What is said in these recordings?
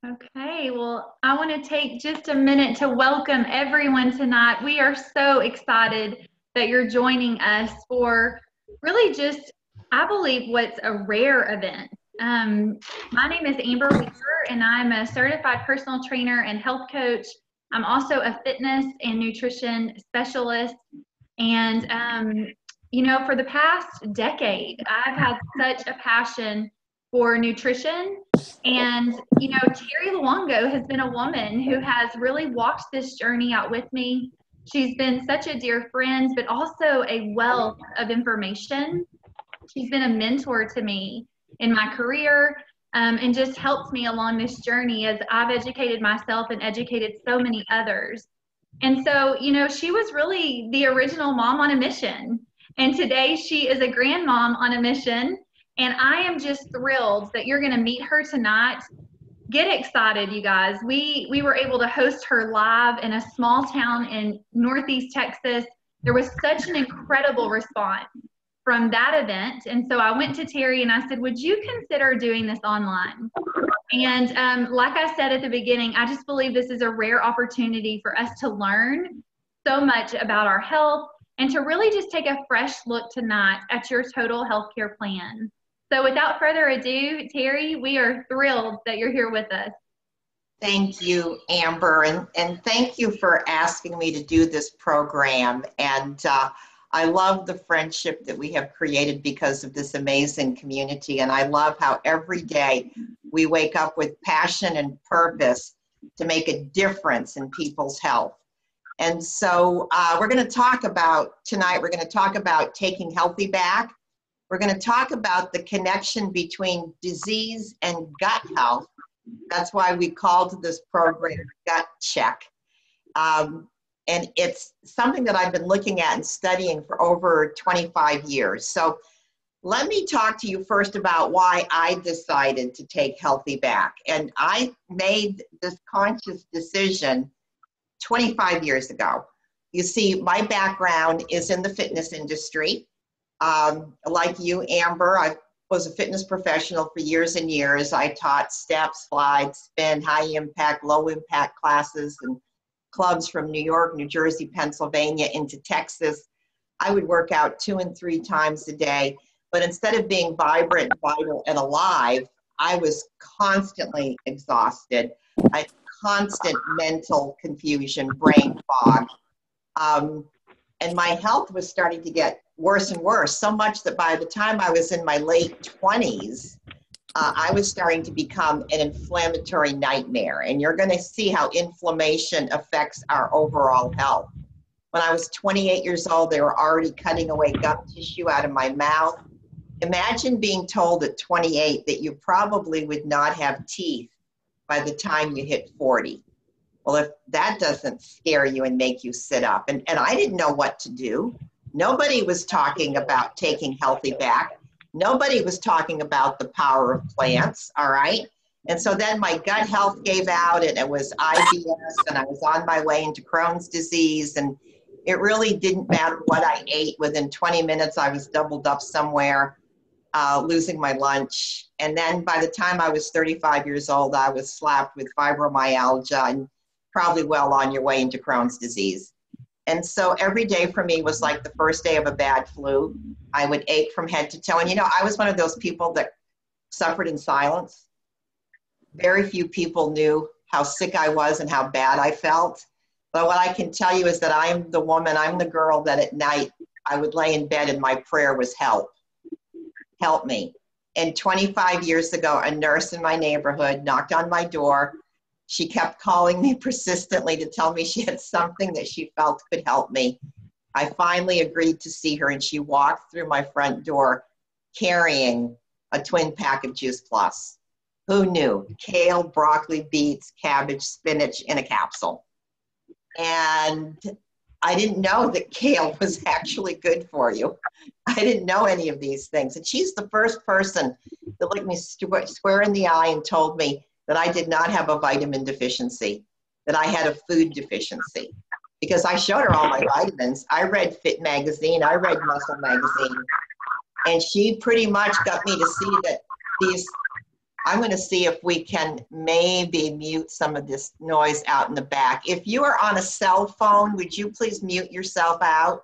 Okay, well, I want to take just a minute to welcome everyone tonight. We are so excited that you're joining us for really just, I believe, what's a rare event. My name is Amber Weaver, and I'm a certified personal trainer and health coach. I'm also a fitness and nutrition specialist. And, for the past decade, I've had such a passion for nutrition. And, Terri Luongo has been a woman who has really walked this journey out with me. She's been such a dear friend, but also a wealth of information. She's been a mentor to me in my career, and just helped me along this journey as I've educated myself and educated so many others. And so, she was really the original mom on a mission. And today she is a grandmom on a mission. And I am just thrilled that you're going to meet her tonight. Get excited, you guys. We were able to host her live in a small town in Northeast Texas. There was such an incredible response from that event. And so I went to Terri and I said, would you consider doing this online? And like I said at the beginning, I just believe this is a rare opportunity for us to learn so much about our health and to really just take a fresh look tonight at your total healthcare plan. So without further ado, Terri, we are thrilled that you're here with us. Thank you, Amber, and thank you for asking me to do this program. And I love the friendship that we have created because of this amazing community. And I love how every day we wake up with passion and purpose to make a difference in people's health. And so we're going to talk about tonight, we're going to talk about taking healthy back. We're going to talk about the connection between disease and gut health. That's why we called this program Gut Check. And it's something that I've been looking at and studying for over 25 years. So let me talk to you first about why I decided to take Healthy Back. And I made this conscious decision 25 years ago. You see, my background is in the fitness industry. Like you, Amber, I was a fitness professional for years and years. I taught step, slide, spin, high impact, low impact classes and clubs from New York, New Jersey, Pennsylvania into Texas. I would work out 2 and 3 times a day, but instead of being vibrant, vital, and alive, I was constantly exhausted. I had constant mental confusion, brain fog. And my health was starting to get worse and worse, so much that by the time I was in my late 20s, I was starting to become an inflammatory nightmare. And you're going to see how inflammation affects our overall health. When I was 28 years old, they were already cutting away gum tissue out of my mouth. Imagine being told at 28 that you probably would not have teeth by the time you hit 40. Well, if that doesn't scare you and make you sit up, and I didn't know what to do. Nobody was talking about taking Healthy Back. Nobody was talking about the power of plants, all right? And so then my gut health gave out, and it was IBS, and I was on my way into Crohn's disease, and it really didn't matter what I ate. Within 20 minutes, I was doubled up somewhere, losing my lunch. And then by the time I was 35 years old, I was slapped with fibromyalgia and probably well on your way into Crohn's disease. And so every day for me was like the first day of a bad flu. I would ache from head to toe. And I was one of those people that suffered in silence. Very few people knew how sick I was and how bad I felt. But what I can tell you is that I'm the girl that at night I would lay in bed and my prayer was help me. And 25 years ago, a nurse in my neighborhood knocked on my door. She kept calling me persistently to tell me she had something that she felt could help me. I finally agreed to see her, and she walked through my front door carrying a twin pack of Juice Plus. Who knew? Kale, broccoli, beets, cabbage, spinach in a capsule. And I didn't know that kale was actually good for you. I didn't know any of these things. And she's the first person that looked me square in the eye and told me that I did not have a vitamin deficiency, that I had a food deficiency. Because I showed her all my vitamins. I read Fit Magazine, I read Muscle Magazine, and she pretty much got me to see that these I'm going to see if we can maybe mute some of this noise out in the back. If you are on a cell phone, would you please mute yourself out?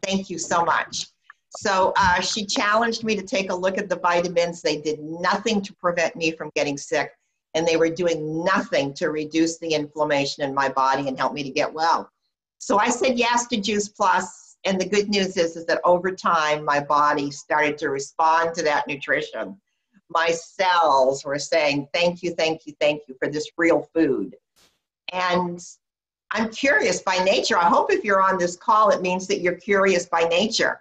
Thank you so much. So she challenged me to take a look at the vitamins. They did nothing to prevent me from getting sick, and they were doing nothing to reduce the inflammation in my body and help me to get well. So I said yes to Juice Plus, and the good news is that over time, my body started to respond to that nutrition. My cells were saying, thank you, thank you, thank you for this real food. And I'm curious by nature. I hope if you're on this call, it means that you're curious by nature.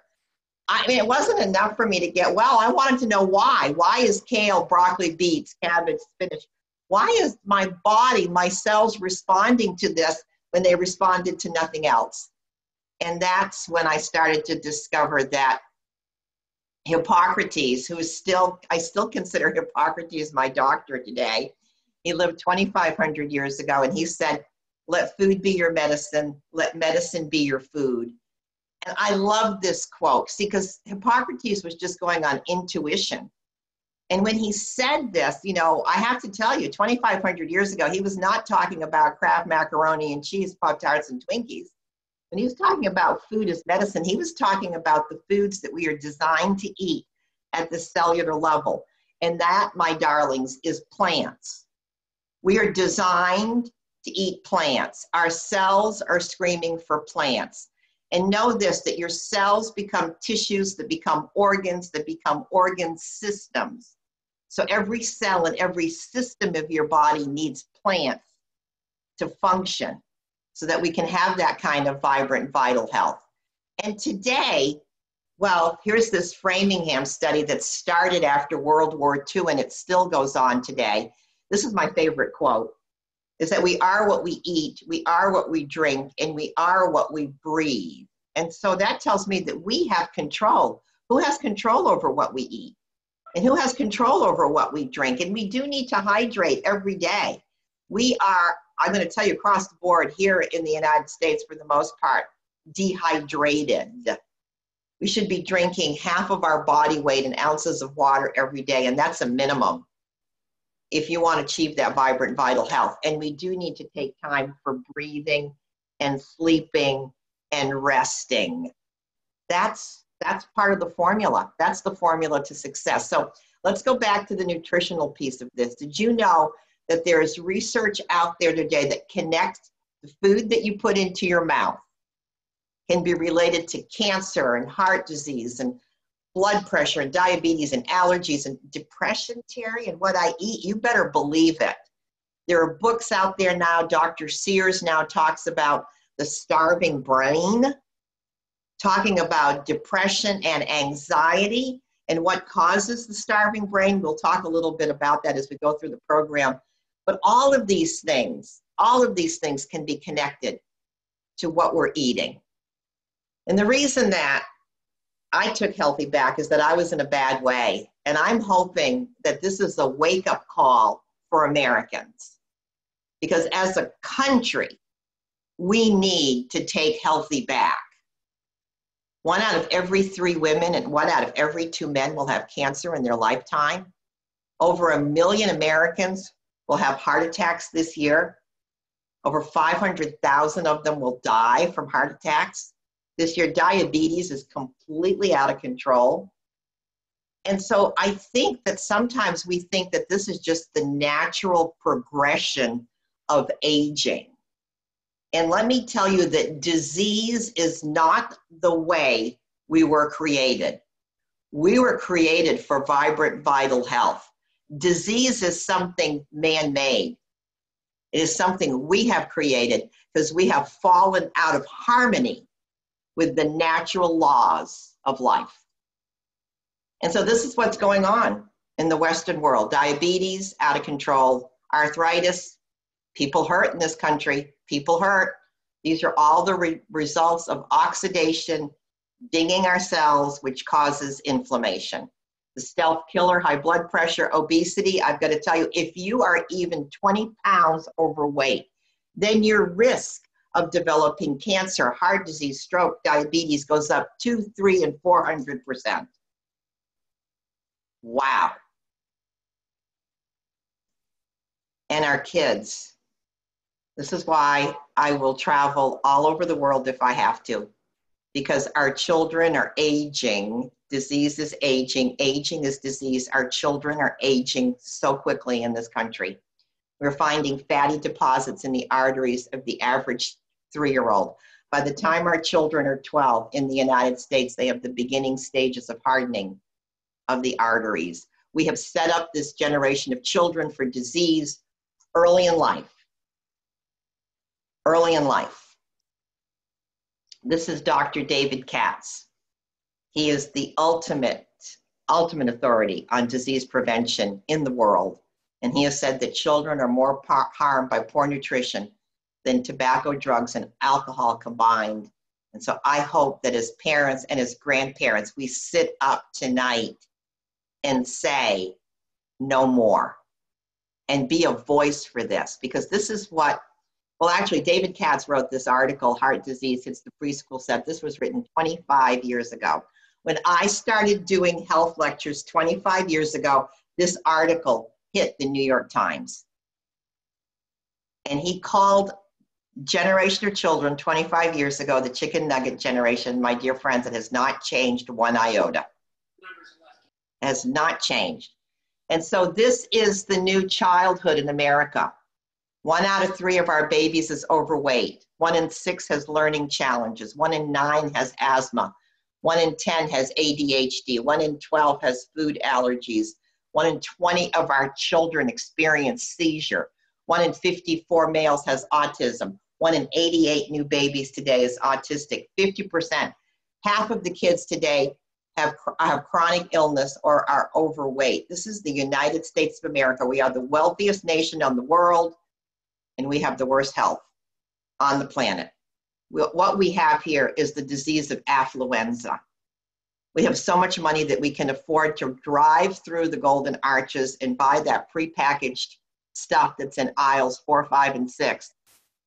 I mean, it wasn't enough for me to get well. I wanted to know why. Why is kale, broccoli, beets, cabbage, spinach? Why is my body, my cells responding to this when they responded to nothing else? And that's when I started to discover that Hippocrates, who is still, I still consider Hippocrates my doctor today. He lived 2,500 years ago, and he said, let food be your medicine, let medicine be your food. And I love this quote, see, because Hippocrates was just going on intuition. And when he said this, you know, I have to tell you, 2,500 years ago, he was not talking about Kraft macaroni and cheese, Pop-Tarts and Twinkies. When he was talking about food as medicine, he was talking about the foods that we are designed to eat at the cellular level. And that, my darlings, is plants. We are designed to eat plants. Our cells are screaming for plants. And know this, that your cells become tissues that become organs systems. So every cell and every system of your body needs plants to function so that we can have that kind of vibrant, vital health. And today, well, here's this Framingham study that started after World War II, and it still goes on today. This is my favorite quote, is that we are what we eat, we are what we drink, and we are what we breathe. And so that tells me that we have control. Who has control over what we eat? And who has control over what we drink? And we do need to hydrate every day. We are, I'm going to tell you across the board here in the United States, for the most part, dehydrated. We should be drinking half of our body weight in ounces of water every day, and that's a minimum if you want to achieve that vibrant, vital health. And we do need to take time for breathing and sleeping and resting. That's part of the formula. That's the formula to success. So let's go back to the nutritional piece of this. Did you know that there is research out there today that connects the food that you put into your mouth can be related to cancer and heart disease and blood pressure and diabetes and allergies and depression, Terry, and what I eat? You better believe it. There are books out there now. Dr. Sears now talks about the starving brain, talking about depression and anxiety and what causes the starving brain. We'll talk a little bit about that as we go through the program. But all of these things can be connected to what we're eating. And the reason that I took Healthy Back is that I was in a bad way. And I'm hoping that this is a wake-up call for Americans. Because as a country, we need to take healthy back. 1 out of every 3 women and 1 out of every 2 men will have cancer in their lifetime. Over 1 million Americans will have heart attacks this year. Over 500,000 of them will die from heart attacks. This year, diabetes is completely out of control. And so I think that sometimes we think that this is just the natural progression of aging. And let me tell you that disease is not the way we were created. We were created for vibrant, vital health. Disease is something man-made. It is something we have created because we have fallen out of harmony with the natural laws of life. And so this is what's going on in the Western world. Diabetes, out of control. Arthritis, people hurt in this country. People hurt. These are all the results of oxidation, dinging our cells, which causes inflammation. The stealth killer, high blood pressure, obesity. I've got to tell you, if you are even 20 pounds overweight, then your risk of developing cancer, heart disease, stroke, diabetes goes up 200, 300, and 400%. Wow. and our kids. This is why I will travel all over the world if I have to, because our children are aging. Disease is aging. Aging is disease. Our children are aging so quickly in this country. We're finding fatty deposits in the arteries of the average 3-year-old. By the time our children are 12 in the United States, they have the beginning stages of hardening of the arteries. We have set up this generation of children for disease early in life. Early in life. This is Dr. David Katz. He is the ultimate authority on disease prevention in the world. And he has said that children are more harmed by poor nutrition than tobacco, drugs, and alcohol combined. And so I hope that as parents and as grandparents, we sit up tonight and say no more and be a voice for this, because this is what, well, actually, David Katz wrote this article, Heart Disease Hits the Preschool Set. This was written 25 years ago. When I started doing health lectures 25 years ago, this article hit the New York Times. And he called generation of children 25 years ago the chicken nugget generation. My dear friends, it has not changed one iota. It has not changed. And so this is the new childhood in America. 1 out of 3 of our babies is overweight. 1 in 6 has learning challenges. 1 in 9 has asthma. 1 in 10 has ADHD. 1 in 12 has food allergies. 1 in 20 of our children experience seizure. 1 in 54 males has autism. 1 in 88 new babies today is autistic. 50%, half of the kids today have chronic illness or are overweight. This is the United States of America. We are the wealthiest nation in the world, and we have the worst health on the planet. What we have here is the disease of affluenza. We have so much money that we can afford to drive through the Golden Arches and buy that prepackaged stuff that's in aisles 4, 5, and 6.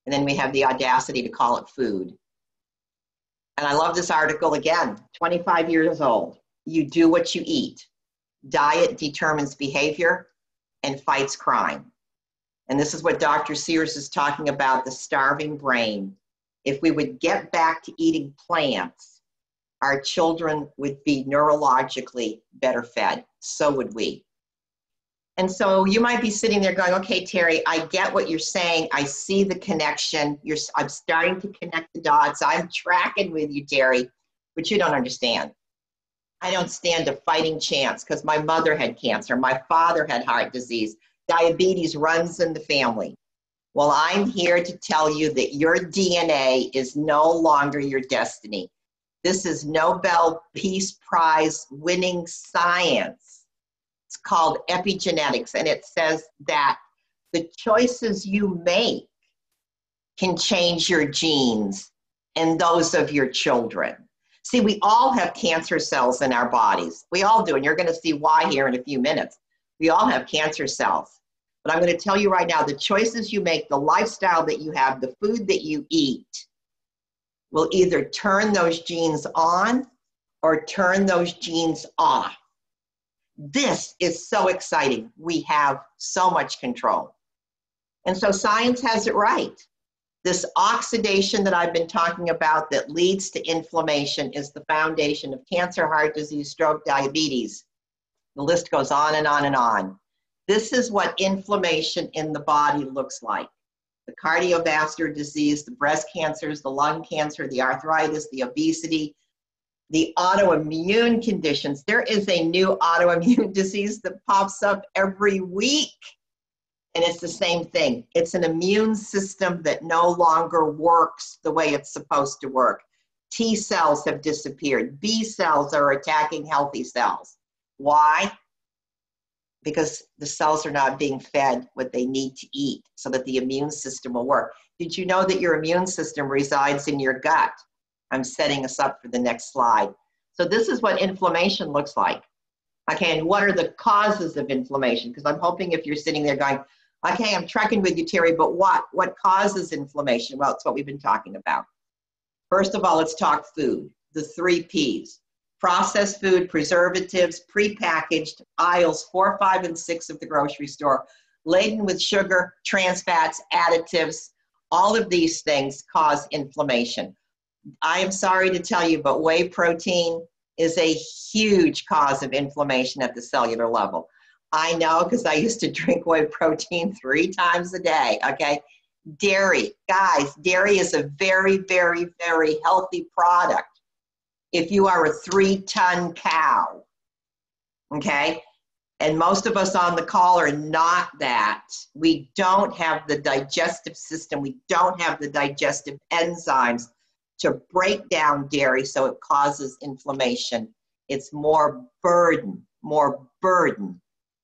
And then we have the audacity to call it food. And I love this article again, 25 years old. You do what you eat. Diet determines behavior and fights crime. And this is what Dr. Sears is talking about, the starving brain. If we would get back to eating plants, our children would be neurologically better fed. So would we. And so you might be sitting there going, okay, Terri, I get what you're saying. I see the connection. I'm starting to connect the dots. I'm tracking with you, Terri, but you don't understand. I don't stand a fighting chance because my mother had cancer. My father had heart disease. Diabetes runs in the family. Well, I'm here to tell you that your DNA is no longer your destiny. This is Nobel Peace Prize winning science. It's called epigenetics, and it says that the choices you make can change your genes and those of your children. See, we all have cancer cells in our bodies. We all do, and you're going to see why here in a few minutes. We all have cancer cells. But I'm going to tell you right now, the choices you make, the lifestyle that you have, the food that you eat, will either turn those genes on or turn those genes off. This is so exciting. We have so much control. And so science has it right. This oxidation that I've been talking about that leads to inflammation is the foundation of cancer, heart disease, stroke, diabetes. The list goes on and on and on. This is what inflammation in the body looks like. The cardiovascular disease, the breast cancers, the lung cancer, the arthritis, the obesity, the autoimmune conditions. There is a new autoimmune disease that pops up every week. And it's the same thing. It's an immune system that no longer works the way it's supposed to work. T cells have disappeared. B cells are attacking healthy cells. Why? Because the cells are not being fed what they need to eat so that the immune system will work. Did you know that your immune system resides in your gut? I'm setting us up for the next slide. So this is what inflammation looks like. Okay, and what are the causes of inflammation? Because I'm hoping if you're sitting there going, okay, I'm trekking with you, Terri, but what causes inflammation? Well, it's what we've been talking about. First of all, let's talk food, the 3 Ps. Processed food, preservatives, prepackaged, aisles 4, 5, and 6 of the grocery store. laden with sugar, trans fats, additives. All of these things cause inflammation. I am sorry to tell you, but whey protein is a huge cause of inflammation at the cellular level. I know because I used to drink whey protein 3 times a day, okay? Dairy, guys, dairy is a very, very, very healthy product if you are a 3-ton cow, okay? And most of us on the call are not that. We don't have the digestive system. We don't have the digestive enzymes to break down dairy, so it causes inflammation. It's more burden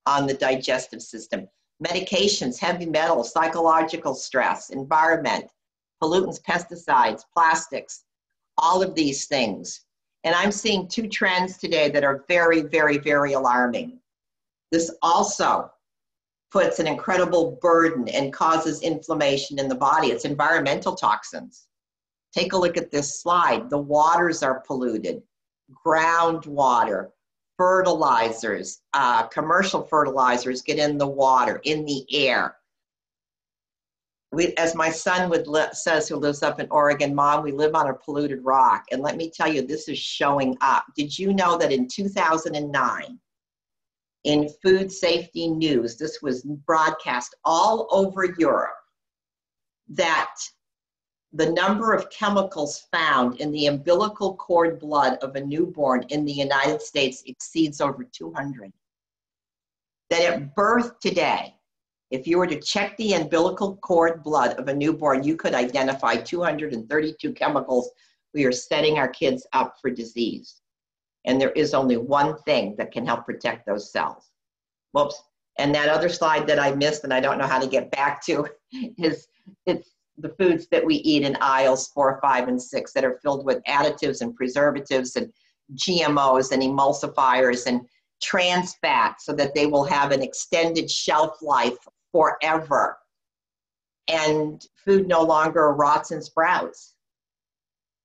on the digestive system. Medications, heavy metals, psychological stress, environment, pollutants, pesticides, plastics, all of these things. And I'm seeing 2 trends today that are very, very, very alarming. This also puts an incredible burden and causes inflammation in the body. It's environmental toxins. Take a look at this slide. The waters are polluted, groundwater, fertilizers, commercial fertilizers get in the water, in the air. As my son says, who lives up in Oregon, Mom, we live on a polluted rock. And let me tell you, this is showing up. Did you know that in 2009, in Food Safety News, this was broadcast all over Europe, that the number of chemicals found in the umbilical cord blood of a newborn in the United States exceeds over 200. That at birth today, if you were to check the umbilical cord blood of a newborn, you could identify 232 chemicals. We are setting our kids up for disease. And there is only one thing that can help protect those cells. Whoops. And that other slide that I missed, and I don't know how to get back to, it's the foods that we eat in aisles 4, 5, and 6 that are filled with additives and preservatives and GMOs and emulsifiers and trans fats so that they will have an extended shelf life forever. And food no longer rots and sprouts,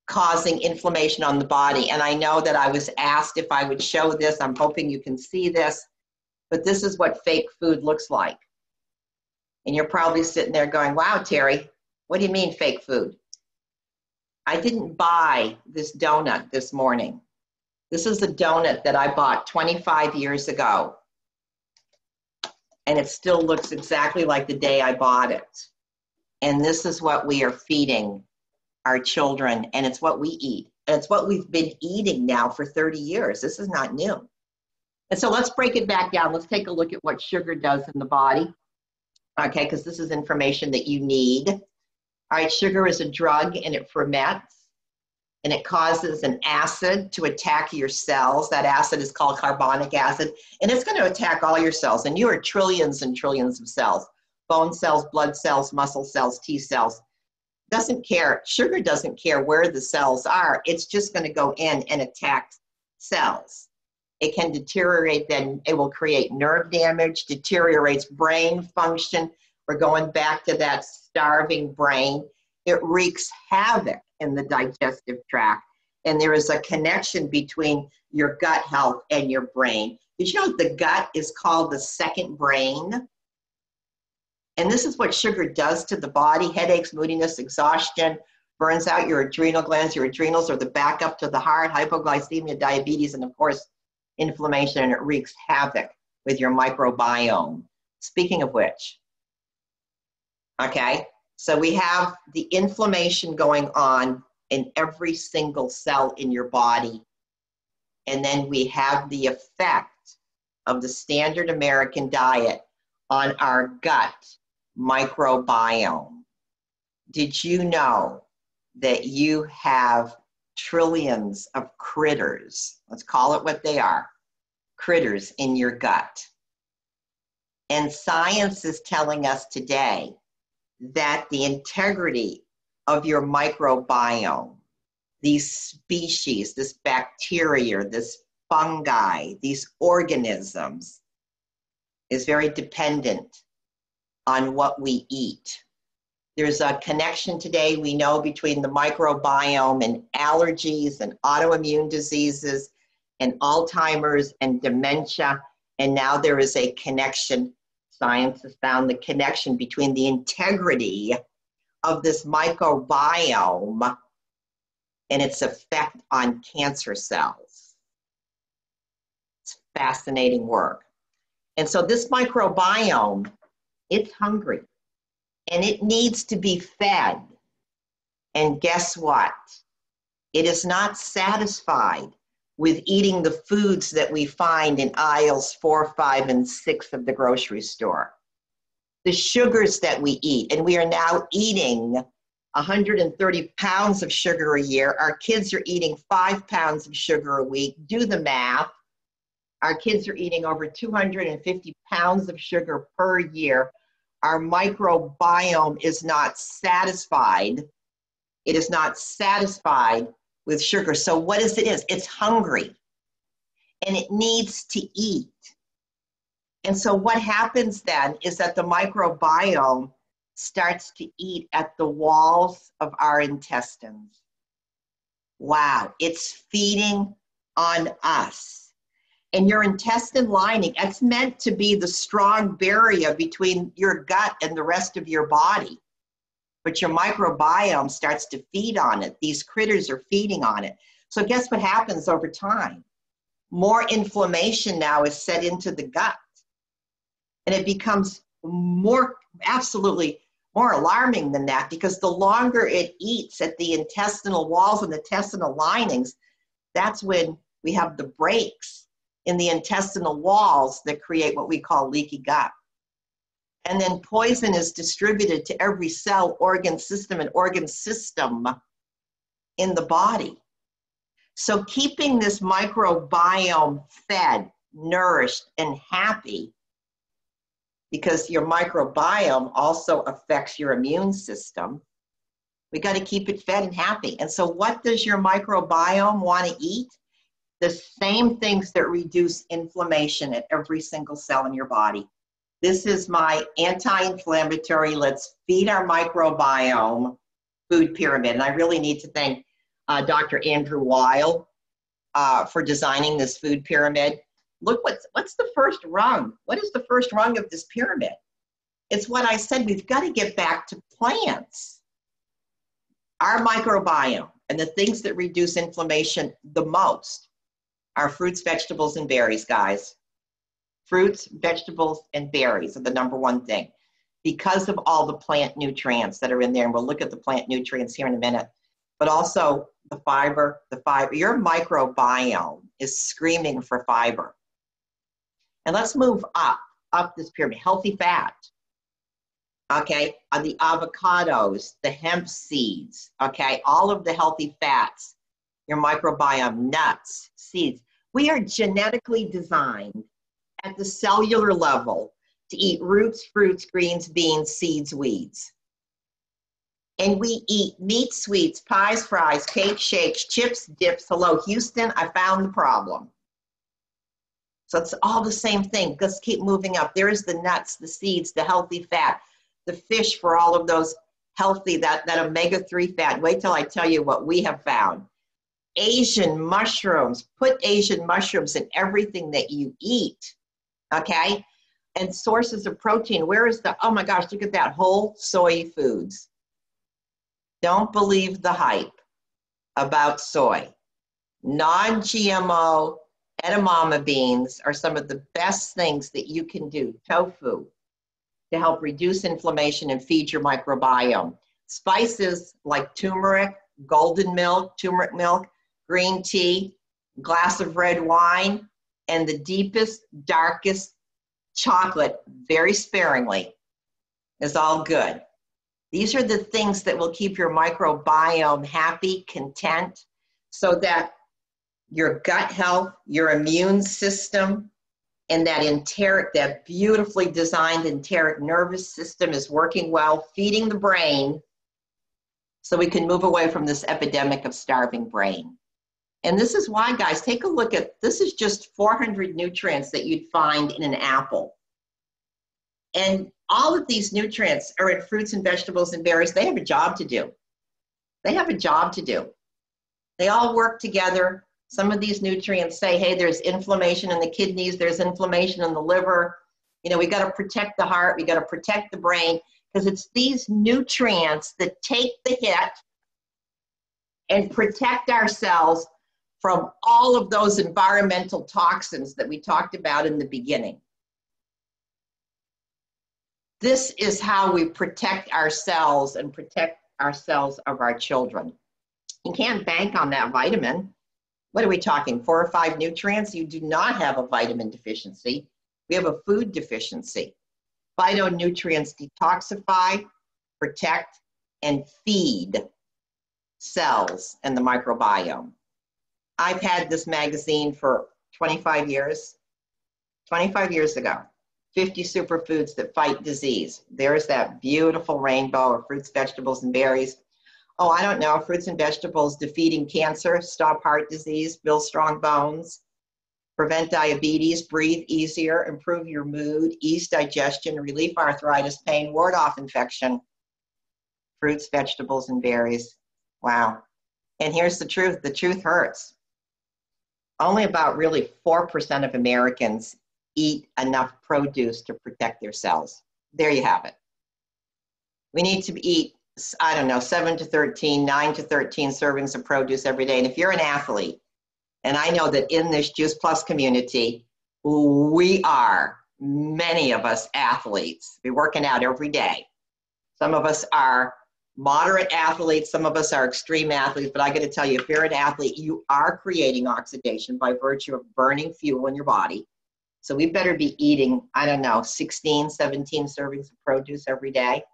causing inflammation on the body. And I know that I was asked if I would show this. I'm hoping you can see this, but this is what fake food looks like. And you're probably sitting there going, wow, Terry, what do you mean fake food? I didn't buy this donut this morning. This is a donut that I bought 25 years ago. And it still looks exactly like the day I bought it. And this is what we are feeding our children, and it's what we eat. And it's what we've been eating now for 30 years. This is not new. And so let's break it back down. Let's take a look at what sugar does in the body. Okay, because this is information that you need. All right, sugar is a drug and it ferments and it causes an acid to attack your cells. That acid is called carbonic acid, and it's going to attack all your cells. And you are trillions and trillions of cells, bone cells, blood cells, muscle cells, T cells. Doesn't care. Sugar doesn't care where the cells are. It's just going to go in and attack cells. It can deteriorate, then it will create nerve damage, deteriorates brain function. We're going back to that starving brain. It wreaks havoc in the digestive tract. And there is a connection between your gut health and your brain. Did you know the gut is called the second brain? And this is what sugar does to the body: headaches, moodiness, exhaustion, burns out your adrenal glands. Your adrenals are the backup to the heart, hypoglycemia, diabetes, and of course, inflammation, and it wreaks havoc with your microbiome. Speaking of which, okay, so we have the inflammation going on in every single cell in your body. And then we have the effect of the standard American diet on our gut microbiome. Did you know that you have trillions of critters, let's call it what they are, critters in your gut? And science is telling us today that the integrity of your microbiome, these species, this bacteria, this fungi, these organisms, is very dependent on what we eat. There's a connection today, we know, between the microbiome and allergies and autoimmune diseases and Alzheimer's and dementia. And now there is a connection Science has found the connection between the integrity of this microbiome and its effect on cancer cells. It's fascinating work. And so this microbiome, it's hungry and it needs to be fed. And guess what? It is not satisfied with eating the foods that we find in aisles 4, 5, and 6 of the grocery store. The sugars that we eat, and we are now eating 130 pounds of sugar a year. Our kids are eating 5 pounds of sugar a week. Do the math. Our kids are eating over 250 pounds of sugar per year. Our microbiome is not satisfied. It is not satisfied with sugar. So what is it? It's hungry and it needs to eat. And so what happens then is that the microbiome starts to eat at the walls of our intestines. Wow, it's feeding on us. And your intestine lining, it's meant to be the strong barrier between your gut and the rest of your body. But your microbiome starts to feed on it. These critters are feeding on it. So guess what happens over time? More inflammation now is set into the gut. And it becomes absolutely more alarming than that, because the longer it eats at the intestinal walls and the intestinal linings, that's when we have the breaks in the intestinal walls that create what we call leaky gut. And then poison is distributed to every cell, organ system in the body. So keeping this microbiome fed, nourished, and happy, because your microbiome also affects your immune system, we got to keep it fed and happy. And so what does your microbiome want to eat? The same things that reduce inflammation at every single cell in your body. This is my anti-inflammatory, let's feed our microbiome food pyramid. And I really need to thank Dr. Andrew Weil for designing this food pyramid. Look, what's the first rung? What is the first rung of this pyramid? It's what I said, we've got to get back to plants. Our microbiome and the things that reduce inflammation the most are fruits, vegetables, and berries, guys. Fruits, vegetables, and berries are the number one thing because of all the plant nutrients that are in there. And we'll look at the plant nutrients here in a minute, but also the fiber. Your microbiome is screaming for fiber. And let's move up this pyramid. Healthy fat, okay? On the avocados, the hemp seeds, okay? All of the healthy fats, your microbiome, nuts, seeds. We are genetically designed at the cellular level to eat roots, fruits, greens, beans, seeds, weeds. And we eat meat, sweets, pies, fries, cake, shakes, chips, dips. Hello, Houston, I found the problem. So it's all the same thing. Let's keep moving up. There is the nuts, the seeds, the healthy fat, the fish for all of those healthy, that omega-3 fat. Wait till I tell you what we have found. Asian mushrooms. Put Asian mushrooms in everything that you eat, okay? And sources of protein. Where is oh my gosh, look at that, whole soy foods. Don't believe the hype about soy. Non-GMO edamame beans are some of the best things that you can do, tofu, to help reduce inflammation and feed your microbiome. Spices like turmeric, golden milk, turmeric milk, green tea, glass of red wine, and the deepest, darkest chocolate, very sparingly, is all good. These are the things that will keep your microbiome happy, content, so that your gut health, your immune system, and that beautifully designed enteric nervous system is working well, feeding the brain, so we can move away from this epidemic of starving brain. And this is why, guys, take a look at, this is just 400 nutrients that you'd find in an apple. And all of these nutrients are in fruits and vegetables and berries. They have a job to do. They have a job to do. They all work together. Some of these nutrients say, hey, there's inflammation in the kidneys, there's inflammation in the liver, You know, we got to protect the heart, we got to protect the brain, because it's these nutrients that take the hit and protect our cells from all of those environmental toxins that we talked about in the beginning. This is how we protect ourselves and protect ourselves of our children. You can't bank on that vitamin. What are we talking, 4 or 5 nutrients? You do not have a vitamin deficiency. We have a food deficiency. Phytonutrients detoxify, protect, and feed cells and the microbiome. I've had this magazine for 25 years. 25 years ago, 50 superfoods that fight disease. There's that beautiful rainbow of fruits, vegetables, and berries. Oh, I don't know, fruits and vegetables defeating cancer, stop heart disease, build strong bones, prevent diabetes, breathe easier, improve your mood, ease digestion, relieve arthritis, pain, ward off infection. Fruits, vegetables, and berries. Wow. And here's the truth hurts. Only about really 4% of Americans eat enough produce to protect their cells. There you have it. We need to eat, I don't know, 7 to 13, 9 to 13 servings of produce every day. And if you're an athlete, and I know that in this Juice Plus community, we are, many of us athletes. We're working out every day. Some of us are moderate athletes, some of us are extreme athletes, but I got to tell you, if you're an athlete, you are creating oxidation by virtue of burning fuel in your body. So we better be eating, I don't know, 16, 17 servings of produce every day.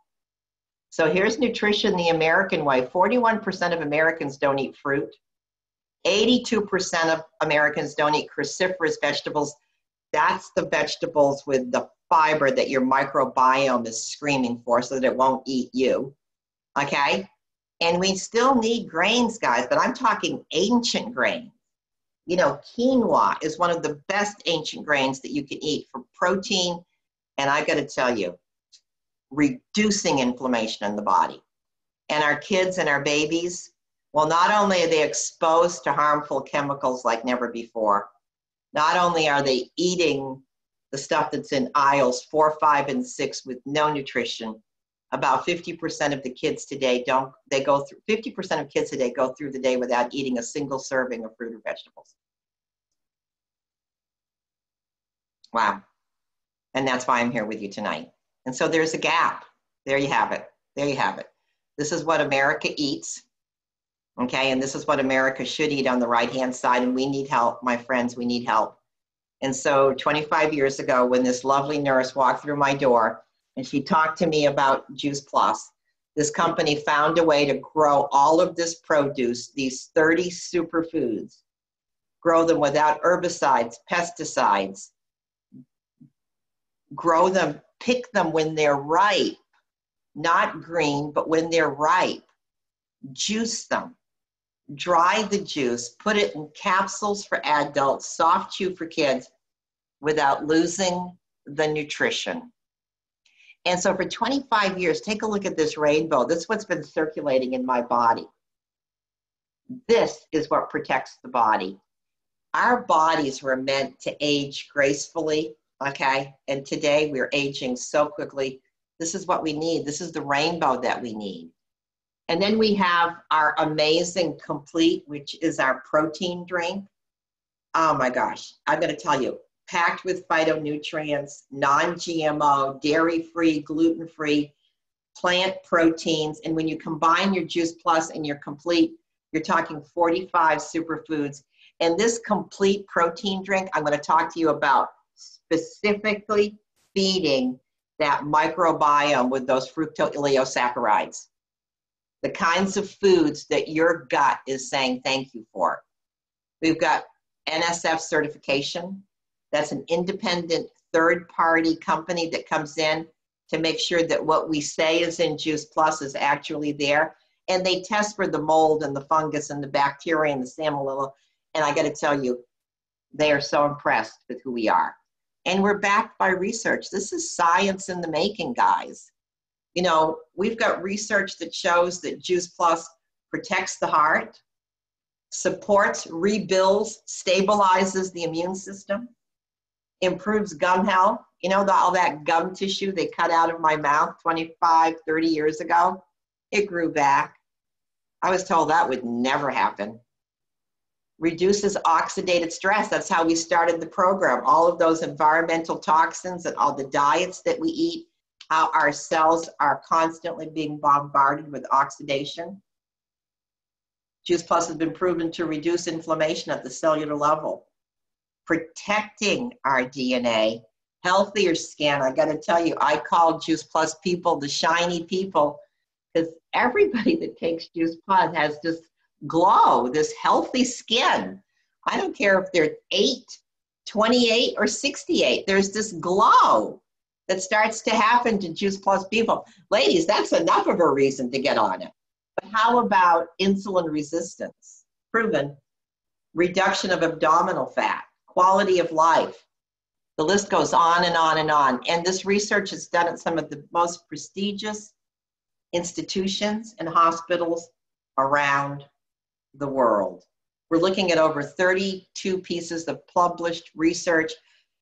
So here's nutrition the American way. 41% of Americans don't eat fruit. 82% of Americans don't eat cruciferous vegetables. That's the vegetables with the fiber that your microbiome is screaming for so that it won't eat you. Okay? And we still need grains, guys, but I'm talking ancient grains. You know, quinoa is one of the best ancient grains that you can eat for protein. And I got to tell you, reducing inflammation in the body. And our kids and our babies, well, not only are they exposed to harmful chemicals like never before, not only are they eating the stuff that's in aisles 4, 5, and 6 with no nutrition, about 50% of the kids today 50% of kids today go through the day without eating a single serving of fruit or vegetables. Wow. And that's why I'm here with you tonight. And so there's a gap. There you have it. There you have it. This is what America eats. Okay, and this is what America should eat on the right-hand side, and we need help, my friends, we need help. And so 25 years ago, when this lovely nurse walked through my door, and she talked to me about Juice Plus, this company found a way to grow all of this produce, these 30 superfoods, grow them without herbicides, pesticides, grow them, pick them when they're ripe, not green, but when they're ripe, juice them. Dry the juice, put it in capsules for adults, soft chew for kids, without losing the nutrition. And so for 25 years, take a look at this rainbow. This is what's been circulating in my body. This is what protects the body. Our bodies were meant to age gracefully, okay? And today we're aging so quickly. This is what we need. This is the rainbow that we need. And then we have our amazing Complete, which is our protein drink. Oh my gosh, I'm going to tell you, packed with phytonutrients, non-GMO, dairy-free, gluten-free, plant proteins. And when you combine your Juice Plus and your Complete, you're talking 45 superfoods. And this Complete protein drink, I'm going to talk to you about specifically feeding that microbiome with those fructooleosaccharides. The kinds of foods that your gut is saying thank you for. We've got NSF certification. That's an independent third-party company that comes in to make sure that what we say is in Juice Plus is actually there. And they test for the mold and the fungus and the bacteria and the salmonella. And I got to tell you, they are so impressed with who we are. And we're backed by research. This is science in the making, guys. You know, we've got research that shows that Juice Plus protects the heart, supports, rebuilds, stabilizes the immune system, improves gum health, You know, all that gum tissue they cut out of my mouth 25, 30 years ago? It grew back. I was told that would never happen. Reduces oxidative stress. That's how we started the program. All of those environmental toxins and all the diets that we eat, how our cells are constantly being bombarded with oxidation. Juice Plus has been proven to reduce inflammation at the cellular level, protecting our DNA, healthier skin. I got to tell you, I call Juice Plus people the shiny people, because everybody that takes Juice Plus has this glow, this healthy skin. I don't care if they're 8, 28, or 68. There's this glow that starts to happen to Juice Plus people. Ladies, that's enough of a reason to get on it. But how about insulin resistance? Proven. Reduction of abdominal fat, quality of life. The list goes on and on and on. And this research is done at some of the most prestigious institutions and hospitals around the world. We're looking at over 32 pieces of published research,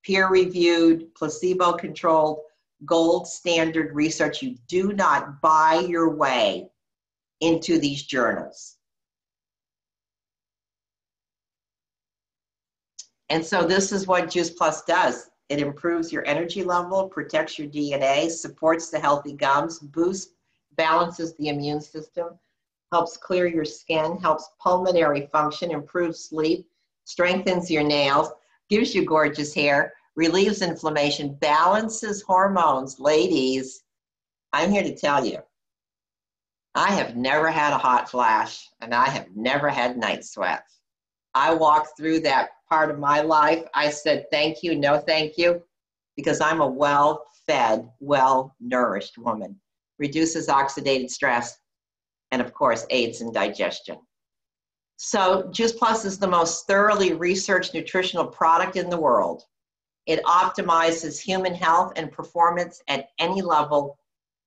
peer-reviewed, placebo-controlled, gold standard research. You do not buy your way into these journals. And so this is what Juice Plus does. It improves your energy level, protects your DNA, supports the healthy gums, boosts, balances the immune system, helps clear your skin, helps pulmonary function, improves sleep, strengthens your nails, gives you gorgeous hair, relieves inflammation, balances hormones. Ladies, I'm here to tell you, I have never had a hot flash, and I have never had night sweats. I walked through that part of my life. I said, thank you, no thank you, because I'm a well-fed, well-nourished woman. Reduces oxidative stress, and of course, aids in digestion. So Juice Plus is the most thoroughly researched nutritional product in the world. It optimizes human health and performance at any level.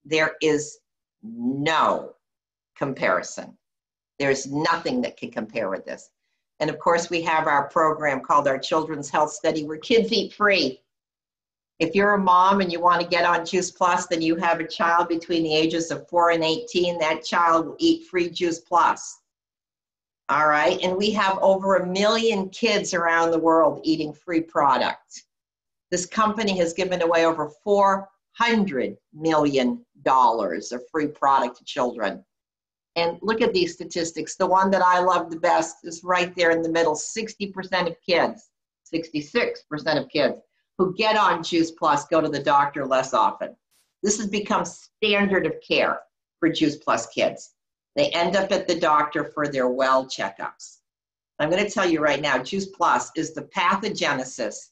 There is no comparison. There's nothing that can compare with this. And of course, we have our program called our Children's Health Study, where kids eat free. If you're a mom and you want to get on Juice Plus, then you have a child between the ages of 4 and 18, that child will eat free Juice Plus. All right, and we have over 1 million kids around the world eating free product. This company has given away over $400 million of free product to children. And look at these statistics. The one that I love the best is right there in the middle. 60% of kids, 66% of kids who get on Juice Plus go to the doctor less often. This has become standard of care for Juice Plus kids. They end up at the doctor for their well checkups. I'm going to tell you right now, Juice Plus is the pathogenesis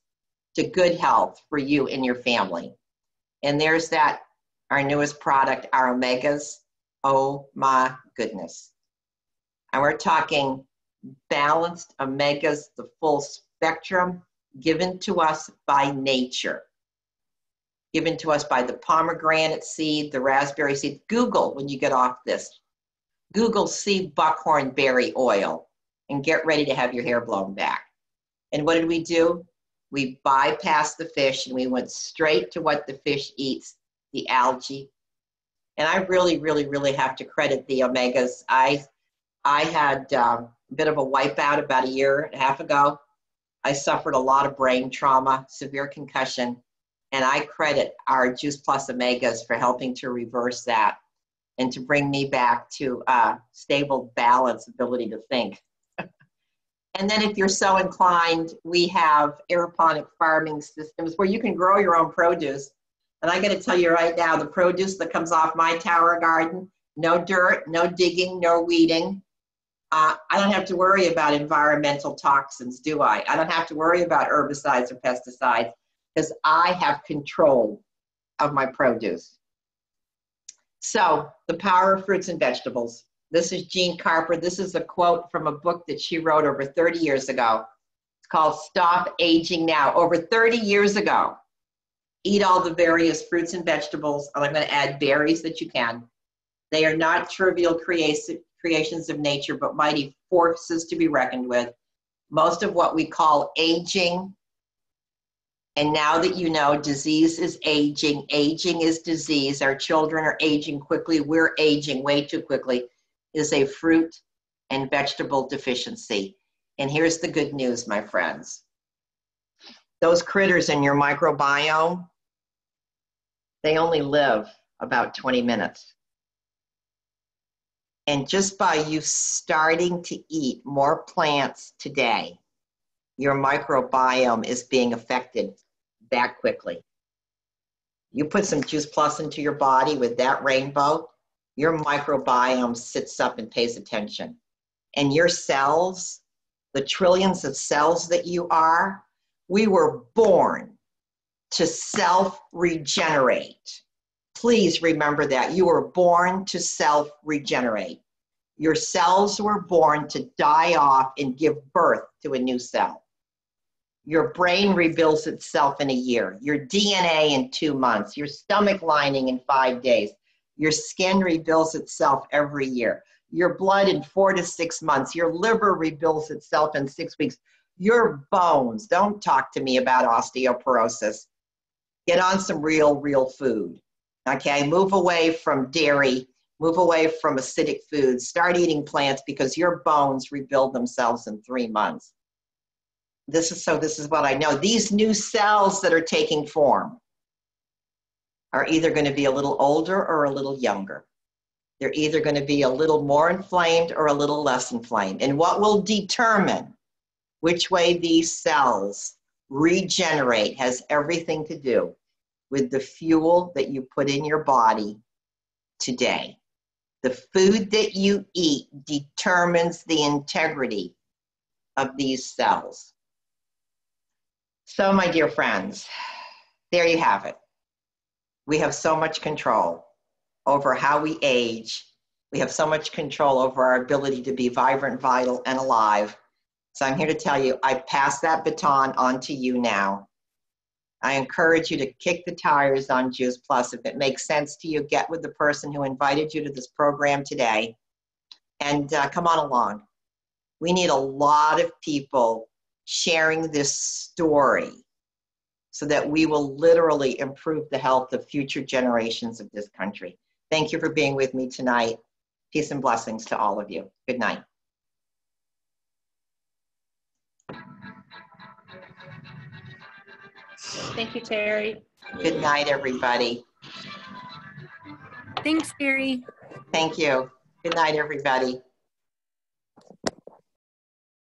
to good health for you and your family. And there's that, our newest product, our omegas. Oh my goodness. And we're talking balanced omegas, the full spectrum, given to us by nature. Given to us by the pomegranate seed, the raspberry seed. Google, when you get off this, Google seed buckhorn berry oil and get ready to have your hair blown back. And what did we do? We bypassed the fish and we went straight to what the fish eats, the algae. And I really, really, really have to credit the omegas. I had a bit of a wipeout about 1.5 years ago. I suffered a lot of brain trauma, severe concussion, and I credit our Juice Plus omegas for helping to reverse that and to bring me back to stable, balanced ability to think. And then if you're so inclined, we have aeroponic farming systems where you can grow your own produce. And I got to tell you right now, the produce that comes off my tower garden, no dirt, no digging, no weeding. I don't have to worry about environmental toxins, do I? I don't have to worry about herbicides or pesticides because I have control of my produce. So the power of fruits and vegetables. This is Jean Carper. This is a quote from a book that she wrote over 30 years ago. It's called Stop Aging Now. Over 30 years ago. Eat all the various fruits and vegetables, and I'm going to add berries that you can. They are not trivial creations of nature, but mighty forces to be reckoned with. Most of what we call aging And now that you know disease is aging, aging is disease, our children are aging quickly, we're aging way too quickly, is a fruit and vegetable deficiency. And here's the good news, my friends. Those critters in your microbiome, they only live about 20 minutes. And just by you starting to eat more plants today, your microbiome is being affected that quickly. You put some Juice Plus into your body with that rainbow, your microbiome sits up and pays attention. And your cells, the trillions of cells that you are, we were born to self-regenerate. Please remember that. You were born to self-regenerate. Your cells were born to die off and give birth to a new cell. Your brain rebuilds itself in a year. Your DNA in 2 months. Your stomach lining in 5 days. Your skin rebuilds itself every year. Your blood in 4 to 6 months. Your liver rebuilds itself in 6 weeks. Your bones, don't talk to me about osteoporosis. Get on some real food, okay? Move away from dairy, move away from acidic foods, start eating plants because your bones rebuild themselves in 3 months. This is what I know. These new cells that are taking form are either going to be a little older or a little younger. They're either going to be a little more inflamed or a little less inflamed. And what will determine which way these cells regenerate has everything to do with the fuel that you put in your body today. The food that you eat determines the integrity of these cells. So, my dear friends, there you have it. We have so much control over how we age. We have so much control over our ability to be vibrant, vital, and alive. So I'm here to tell you, I pass that baton on to you now. I encourage you to kick the tires on Juice Plus. If it makes sense to you, get with the person who invited you to this program today and come on along. We need a lot of people sharing this story so that we will literally improve the health of future generations of this country. Thank you for being with me tonight. Peace and blessings to all of you. Good night. Thank you, Terri. Good night, everybody. Thanks, Terri. Thank you. Good night, everybody.